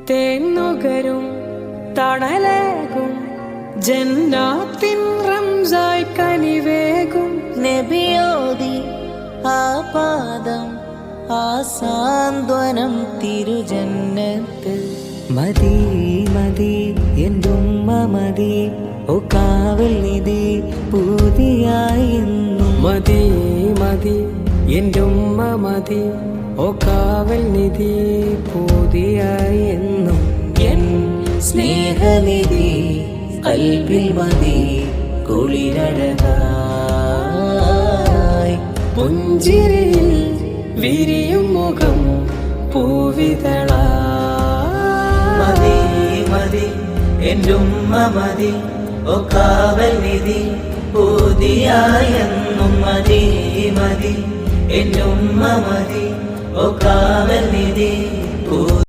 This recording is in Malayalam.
തേന്നുകരും തണലേകും ജന്നാത്തിൻ റംസായി കനിവേകും നബിയോതി ആ പാദം ആ സാന്ത്വനം തിരുജന്നത്ത് മതി മതി എന്തുമ്മ മതി ഓ കാവൽ നിധി പൂതിയായി എന്നും മതി മതി എൻ്റെ ഉമ്മ മതി ഓ കാവൽ നിധി പൂതിയായി എന്നും എൻ സ്നേഹനിധി കൽവിൽ മതി കുളിരഴകായി പുഞ്ചിരിയിൽ വിരിയും മുഖം പൂവിതള മതി മതി എൻ്റെ ഉമ്മ മതി ഓ കാവൽ നിധി പൂതിയായെന്നും മതി മതി എൻ്റെ ഉമ്മ മതി ഓ കാവൽ നിധി